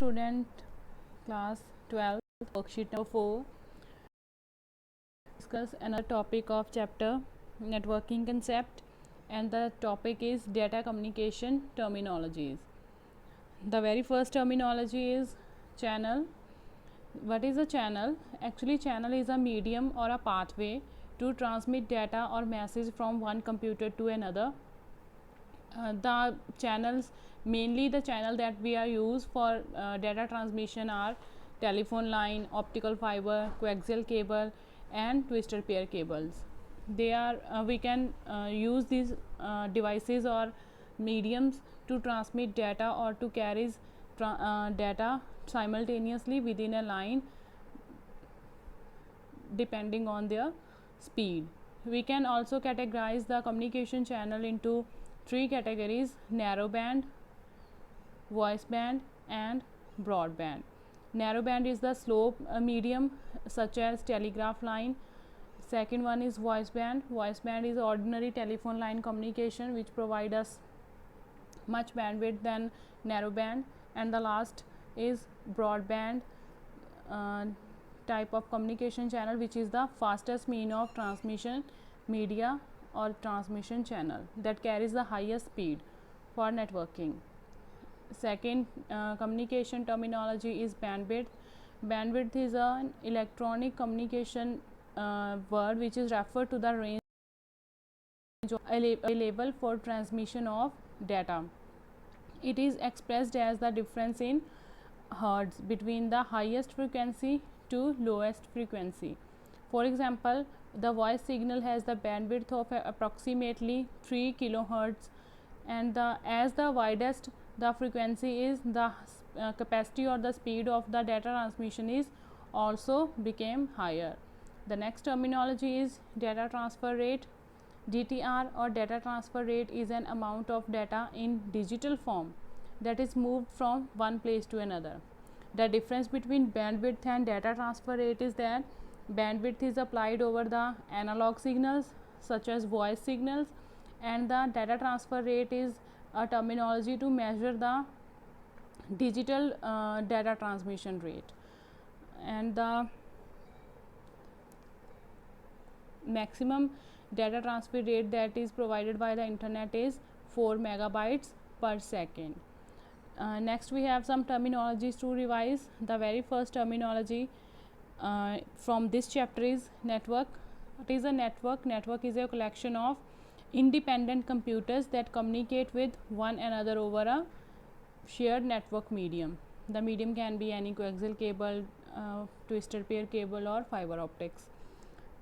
student, class 12, worksheet number 4. Discuss another topic of chapter networking concept, and the topic is data communication terminologies. The very first terminology is channel. What is a channel? Actually, channel is a medium or a pathway to transmit data or message from one computer to another. The channels, mainly the channel that we are used for data transmission, are telephone line, optical fiber, coaxial cable, and twisted pair cables. They are we can use these devices or mediums to transmit data or to carry data simultaneously within a line depending on their speed. We can also categorize the communication channel into three categories: narrowband, voice band, and broadband. Narrowband is the slow medium such as telegraph line. Second one is voice band. Voice band is ordinary telephone line communication which provide us much bandwidth than narrowband. And the last is broadband type of communication channel, which is the fastest mean of transmission media or transmission channel that carries the highest speed for networking. Second communication terminology is bandwidth. Bandwidth is an electronic communication word which is referred to the range available for transmission of data. It is expressed as the difference in hertz between the highest frequency to lowest frequency. For example, the voice signal has the bandwidth of approximately 3 kilohertz, and as the widest the frequency is, the capacity or the speed of the data transmission is also became higher. The next terminology is data transfer rate. DTR or data transfer rate is an amount of data in digital form that is moved from one place to another. The difference between bandwidth and data transfer rate is that bandwidth is applied over the analog signals such as voice signals, and the data transfer rate is a terminology to measure the digital data transmission rate. And the maximum data transfer rate that is provided by the internet is 4 megabytes per second. Next we have some terminologies to revise. The very first terminology from this chapter is network. What is a network? Network is a collection of independent computers that communicate with one another over a shared network medium. The medium can be any coaxial cable, twisted pair cable, or fiber optics.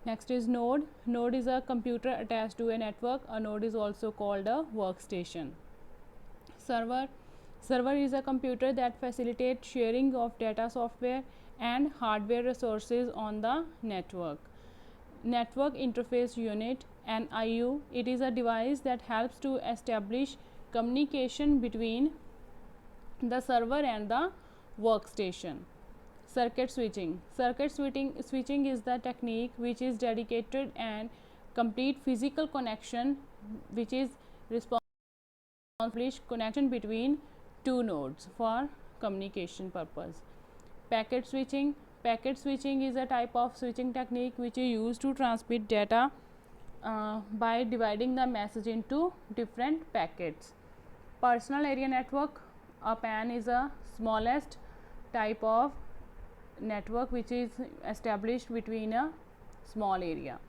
Next is node. Node is a computer attached to a network. A node is also called a workstation. Server. Server is a computer that facilitates sharing of data, software, and hardware resources on the network. Network interface unit, NIU. It is a device that helps to establish communication between the server and the workstation. Circuit switching. Circuit switching is the technique which is dedicated and complete physical connection which is responsible for connection between two nodes for communication purpose. Packet switching. Packet switching is a type of switching technique which is used to transmit data by dividing the message into different packets. Personal area network. A PAN is a smallest type of network which is established between a small area.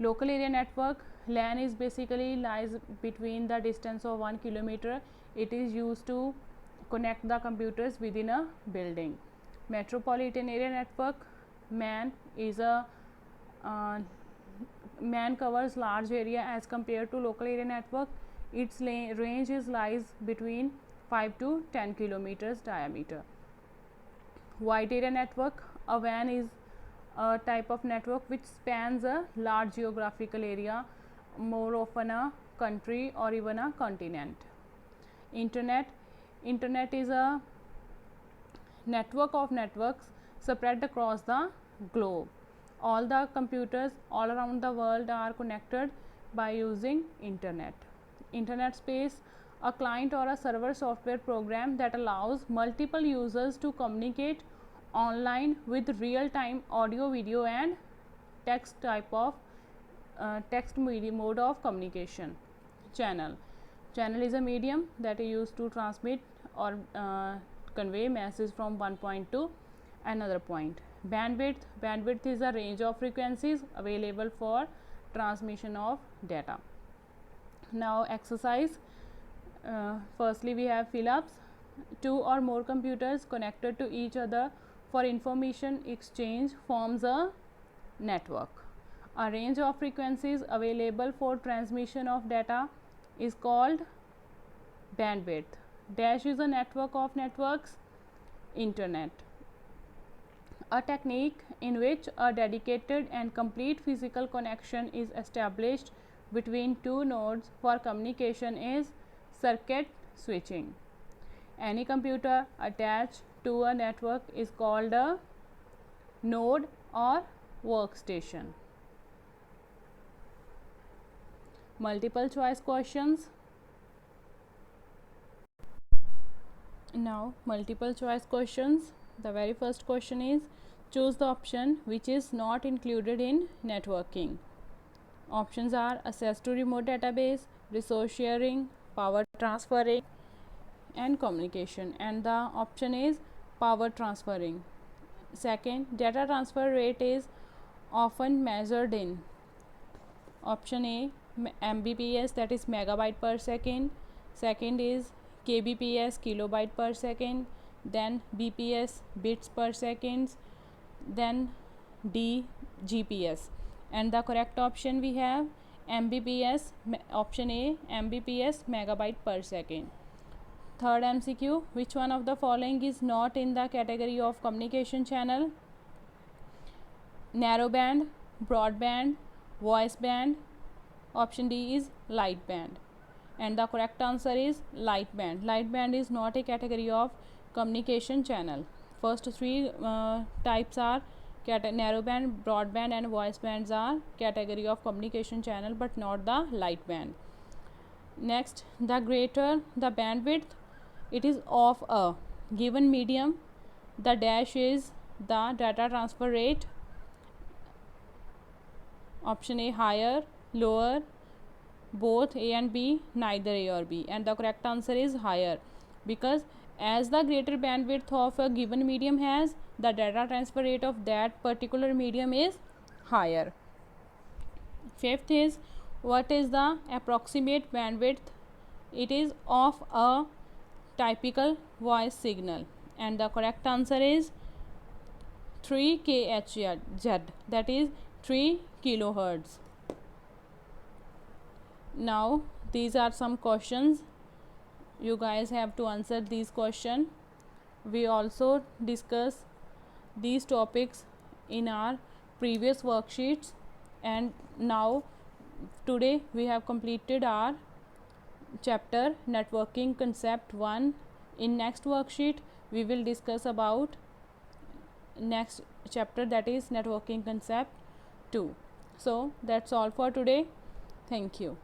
Local area network. LAN is basically lies between the distance of 1 kilometer. It is used to connect the computers within a building. Metropolitan area network. MAN is a MAN covers large area as compared to local area network. Its range is lies between 5 to 10 kilometers diameter. Wide area network. A WAN is a type of network which spans a large geographical area, more often a country or even a continent. Internet. Internet is a network of networks spread across the globe. All the computers all around the world are connected by using internet. Internet space. a client or a server software program that allows multiple users to communicate online with real-time audio, video and text type of text media mode of communication. Channel is a medium that is used to transmit or convey message from one point to another point. Bandwidth is a range of frequencies available for transmission of data. Now exercise. Firstly we have fill-ups. Two or more computers connected to each other for information exchange forms a network. A range of frequencies available for transmission of data is called bandwidth. Dash is a network of networks. Internet. A technique in which a dedicated and complete physical connection is established between two nodes for communication is circuit switching. Any computer attached to a network is called a node or workstation. Multiple choice questions. Now multiple choice questions. The very first question is, choose the option which is not included in networking. Options are access to remote database, resource sharing, power transferring and communication, and the option is power transferring. Second, data transfer rate is often measured in option A Mbps, that is megabyte per second. Second is kbps, kilobyte per second. Then bps, bits per second. Then D GPS, and the correct option we have Mbps, option A Mbps, megabyte per second. Third MCQ, which one of the following is not in the category of communication channel? Narrowband, broadband, voice band. Option D is light band, and the correct answer is light band. Light band is not a category of communication channel. First three types are narrowband, broadband and voice bands are category of communication channel, but not the light band. Next, the greater the bandwidth it is of a given medium, the dash is the data transfer rate. Option A higher, lower, both A and B, neither A or B, and the correct answer is higher, because as the greater bandwidth of a given medium has, the data transfer rate of that particular medium is higher. Fifth is, what is the approximate bandwidth? It is of a typical voice signal, and the correct answer is 3 kHz, that is 3 kilohertz. Now these are some questions, you guys have to answer these questions. We also discuss these topics in our previous worksheets, and now today we have completed our chapter networking concept 1. In next worksheet we will discuss about next chapter, that is networking concept 2. So that's all for today. Thank you.